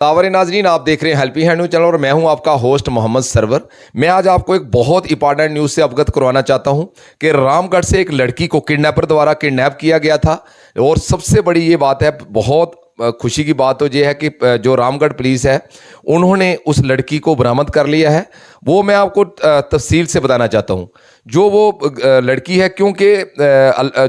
Tower नाजरीन, आप देख रहे हैं हेल्पिंग हैंड न्यूज चैनल और मैं हूं आपका होस्ट मोहम्मद सरवर। मैं आज आपको एक बहुत इंपॉर्टेंट न्यूज़ से अवगत करवाना चाहता हूं कि रामगढ़ से एक लड़की को किडनैपर द्वारा किडनैप किया गया था। और सबसे बड़ी ये बात है, बहुत खुशी की बात तो ये है कि जो रामगढ़ पुलिस है उन्होंने उस लड़की को बरामद कर लिया है। वो मैं आपको तफसील से बताना चाहता हूँ जो वो लड़की है, क्योंकि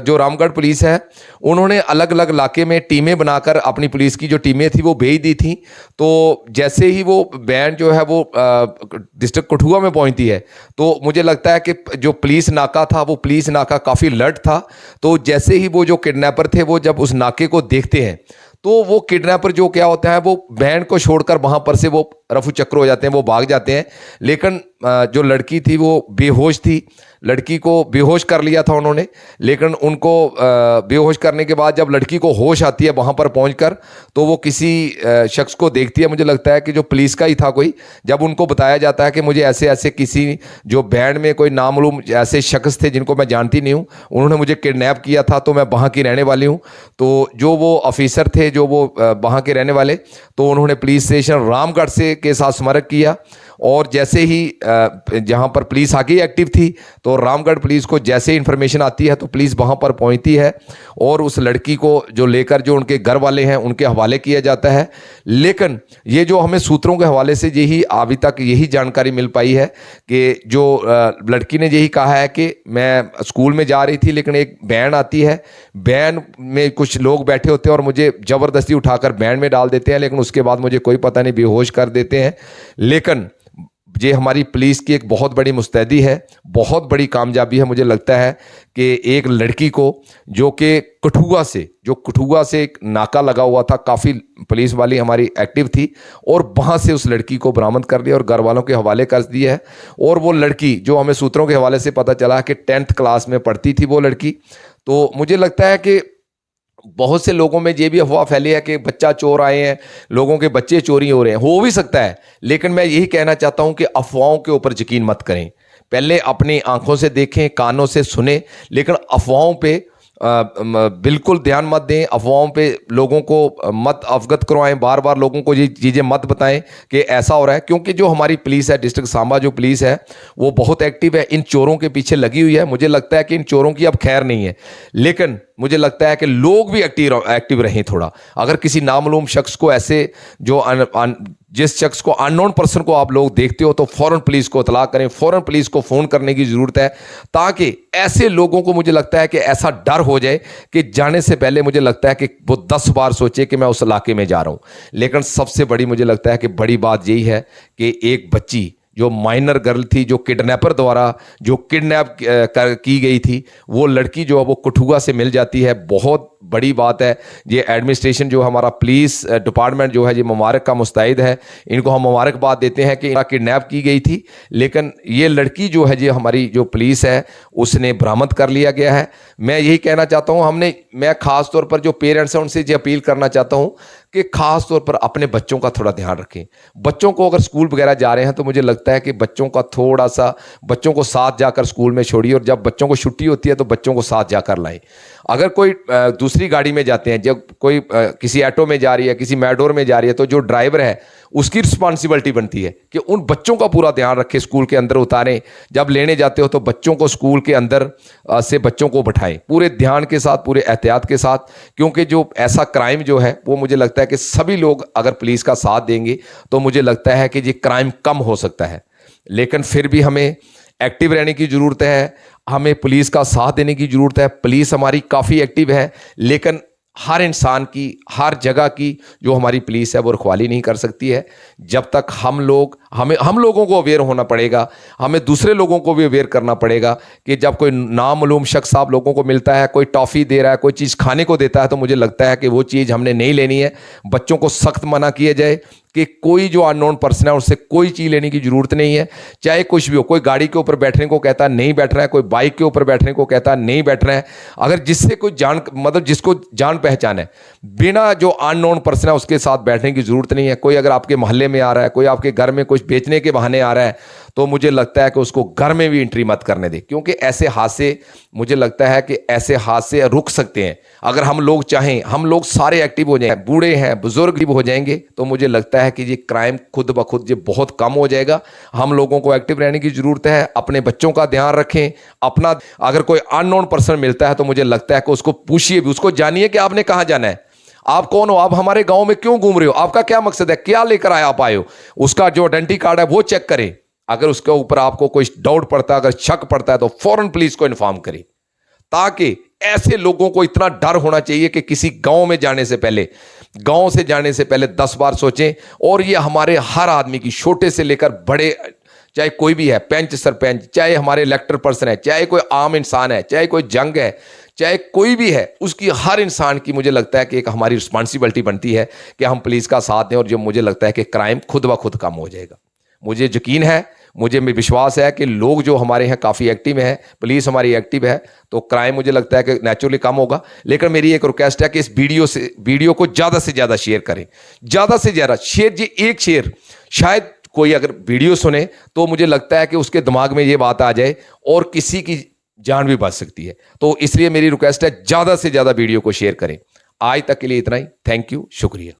जो रामगढ़ पुलिस है उन्होंने अलग अलग इलाके में टीमें बनाकर अपनी पुलिस की जो टीमें थी वो भेज दी थी। तो जैसे ही वो वैन जो है वो डिस्ट्रिक्ट कठुआ में पहुंचती है तो मुझे लगता है कि जो पुलिस नाका था वो पुलिस नाका काफ़ी अलर्ट था। तो जैसे ही वो जो किडनैपर थे वो जब उस नाके को देखते हैं तो वो किडनैपर जो क्या होता है वो वैन को छोड़कर वहां पर से वो रफू चक्कर हो जाते हैं, वो भाग जाते हैं। लेकिन जो लड़की थी वो बेहोश थी। लड़की को बेहोश कर लिया था उन्होंने, लेकिन उनको बेहोश करने के बाद जब लड़की को होश आती है वहाँ पर पहुंचकर तो वो किसी शख्स को देखती है, मुझे लगता है कि जो पुलिस का ही था कोई। जब उनको बताया जाता है कि मुझे ऐसे ऐसे किसी जो बैंड में कोई नामालूम ऐसे शख्स थे जिनको मैं जानती नहीं हूँ, उन्होंने मुझे किडनैप किया था, तो मैं वहाँ की रहने वाली हूँ। तो जो वो ऑफिसर थे जो वो वहाँ के रहने वाले, तो उन्होंने पुलिस स्टेशन रामगढ़ से के साथ संपर्क किया। और जैसे ही जहाँ पर पुलिस आगे एक्टिव थी तो रामगढ़ पुलिस को जैसे इन्फॉर्मेशन आती है तो पुलिस वहाँ पर पहुँचती है और उस लड़की को जो लेकर जो उनके घर वाले हैं उनके हवाले किया जाता है। लेकिन ये जो हमें सूत्रों के हवाले से यही अभी तक यही जानकारी मिल पाई है कि जो लड़की ने यही कहा है कि मैं स्कूल में जा रही थी, लेकिन एक वैन आती है, वैन में कुछ लोग बैठे होते हैं और मुझे ज़बरदस्ती उठाकर वैन में डाल देते हैं, लेकिन उसके बाद मुझे कोई पता नहीं बेहोश कर देते हैं। लेकिन ये हमारी पुलिस की एक बहुत बड़ी मुस्तैदी है, बहुत बड़ी कामयाबी है। मुझे लगता है कि एक लड़की को जो कि कठुआ से एक नाका लगा हुआ था, काफ़ी पुलिस वाली हमारी एक्टिव थी और वहाँ से उस लड़की को बरामद कर लिया और घर वालों के हवाले कर दिया है। और वो लड़की जो हमें सूत्रों के हवाले से पता चला कि 10th क्लास में पढ़ती थी वो लड़की। तो मुझे लगता है कि बहुत से लोगों में ये भी अफवाह फैली है कि बच्चा चोर आए हैं, लोगों के बच्चे चोरी हो रहे हैं। हो भी सकता है, लेकिन मैं यही कहना चाहता हूं कि अफवाहों के ऊपर यकीन मत करें। पहले अपनी आंखों से देखें, कानों से सुने, लेकिन अफवाहों पे बिल्कुल ध्यान मत दें। अफवाहों पे लोगों को मत अवगत करवाएं, बार बार लोगों को ये चीज़ें मत बताएं कि ऐसा हो रहा है। क्योंकि जो हमारी पुलिस है, डिस्ट्रिक्ट सांबा जो पुलिस है वो बहुत एक्टिव है, इन चोरों के पीछे लगी हुई है। मुझे लगता है कि इन चोरों की अब खैर नहीं है, लेकिन मुझे लगता है कि लोग भी एक्टिव रहें थोड़ा। अगर किसी नामालूम शख्स को ऐसे जिस शख्स को अननोन पर्सन को आप लोग देखते हो तो फ़ौरन पुलिस को इतला करें, फ़ौरन पुलिस को फ़ोन करने की ज़रूरत है, ताकि ऐसे लोगों को मुझे लगता है कि ऐसा डर हो जाए कि जाने से पहले मुझे लगता है कि वो 10 बार सोचे कि मैं उस इलाके में जा रहा हूँ। लेकिन सबसे बड़ी मुझे लगता है कि बड़ी बात यही है कि एक बच्ची जो माइनर गर्ल थी, जो किडनैपर द्वारा जो किडनैप की गई थी, वो लड़की जो है वो कठुआ से मिल जाती है। बहुत बड़ी बात है। ये एडमिनिस्ट्रेशन जो हमारा पुलिस डिपार्टमेंट जो है ये मुबारक का मुस्तैद है, इनको हम मुबारकबाद देते हैं कि किडनैप की गई थी, लेकिन ये लड़की जो है ये हमारी जो पुलिस है उसने बरामद कर लिया गया है। मैं यही कहना चाहता हूँ, मैं ख़ास तौर पर जो पेरेंट्स हैं उनसे ये अपील करना चाहता हूँ कि ख़ास तौर पर अपने बच्चों का थोड़ा ध्यान रखें। बच्चों को अगर स्कूल वगैरह जा रहे हैं तो मुझे लगता है कि बच्चों का थोड़ा सा बच्चों को साथ जाकर स्कूल में छोड़िए, और जब बच्चों को छुट्टी होती है तो बच्चों को साथ जाकर लाएं। अगर कोई दूसरी गाड़ी में जाते हैं, जब कोई किसी ऑटो में जा रही है, किसी मैडोर में जा रही है, तो जो ड्राइवर है उसकी रिस्पॉन्सिबिलिटी बनती है कि उन बच्चों का पूरा ध्यान रखें, स्कूल के अंदर उतारें। जब लेने जाते हो तो बच्चों को स्कूल के अंदर से बच्चों को बिठाएं पूरे ध्यान के साथ, पूरे एहतियात के साथ। क्योंकि जो ऐसा क्राइम जो है वो मुझे लगता है कि सभी लोग अगर पुलिस का साथ देंगे तो मुझे लगता है कि ये क्राइम कम हो सकता है। लेकिन फिर भी हमें एक्टिव रहने की ज़रूरत है, हमें पुलिस का साथ देने की ज़रूरत है। पुलिस हमारी काफ़ी एक्टिव है, लेकिन हर इंसान की, हर जगह की जो हमारी पुलिस है वो रखवाली नहीं कर सकती है। जब तक हम लोगों को अवेयर होना पड़ेगा, हमें दूसरे लोगों को भी अवेयर करना पड़ेगा कि जब कोई नामालूम शख्स आप लोगों को मिलता है, कोई टॉफ़ी दे रहा है, कोई चीज़ खाने को देता है, तो मुझे लगता है कि वो चीज़ हमने नहीं लेनी है। बच्चों को सख्त मना किया जाए कि कोई जो अननोन पर्सन है उससे कोई चीज़ लेने की ज़रूरत नहीं है, चाहे कुछ भी हो। कोई गाड़ी के ऊपर बैठने को कहता है नहीं बैठ रहा है, कोई बाइक के ऊपर बैठने को कहता है नहीं बैठ रहा है। अगर जिससे कोई जिसको जान पहचान है, बिना जो अननोन पर्सन है उसके साथ बैठने की ज़रूरत नहीं है। कोई अगर आपके मोहल्ले में आ रहा है, कोई आपके घर में कुछ बेचने के बहाने आ रहा है, तो मुझे लगता है कि उसको घर में भी एंट्री मत करने दे, क्योंकि ऐसे हादसे, मुझे लगता है कि ऐसे हादसे रुक सकते हैं अगर हम लोग चाहें। हम लोग सारे एक्टिव हो जाएं, बूढ़े हैं, बुजुर्ग भी हो जाएंगे, तो मुझे लगता है कि ये क्राइम खुद ब खुद ये बहुत कम हो जाएगा। हम लोगों को एक्टिव रहने की जरूरत है, अपने बच्चों का ध्यान रखें अपना। अगर कोई अननोन पर्सन मिलता है तो मुझे लगता है कि उसको पूछिए भी, उसको जानिए कि आपने कहाँ जाना है, आप कौन हो, आप हमारे गांव में क्यों घूम रहे हो, आपका क्या मकसद है, क्या लेकर आए आप आए हो। उसका जो आइडेंटिटी कार्ड है वो चेक करें। अगर उसके ऊपर आपको कोई डाउट पड़ता है, अगर शक पड़ता है, तो फौरन पुलिस को इन्फॉर्म करें, ताकि ऐसे लोगों को इतना डर होना चाहिए कि किसी गांव में जाने से पहले, गांव से जाने से पहले 10 बार सोचें। और ये हमारे हर आदमी की, छोटे से लेकर बड़े, चाहे कोई भी है, पंच सरपंच, चाहे हमारे इलेक्टेड पर्सन है, चाहे कोई आम इंसान है, चाहे कोई जंग है, चाहे कोई भी है, उसकी हर इंसान की मुझे लगता है कि एक हमारी रिस्पॉन्सिबिलिटी बनती है कि हम पुलिस का साथ दें। और जो मुझे लगता है कि क्राइम खुद ब खुद कम हो जाएगा। मुझे यकीन है, मुझे में विश्वास है कि लोग जो हमारे यहाँ काफ़ी एक्टिव हैं, पुलिस हमारी एक्टिव है, तो क्राइम मुझे लगता है कि नेचुरली कम होगा। लेकिन मेरी एक रिक्वेस्ट है कि इस वीडियो को ज़्यादा से ज़्यादा शेयर करें, ज़्यादा से ज़्यादा शेयर। जी एक शेयर, शायद कोई अगर वीडियो सुने तो मुझे लगता है कि उसके दिमाग में ये बात आ जाए और किसी की जान भी बच सकती है। तो इसलिए मेरी रिक्वेस्ट है, ज़्यादा से ज़्यादा वीडियो को शेयर करें। आज तक के लिए इतना ही। थैंक यू, शुक्रिया।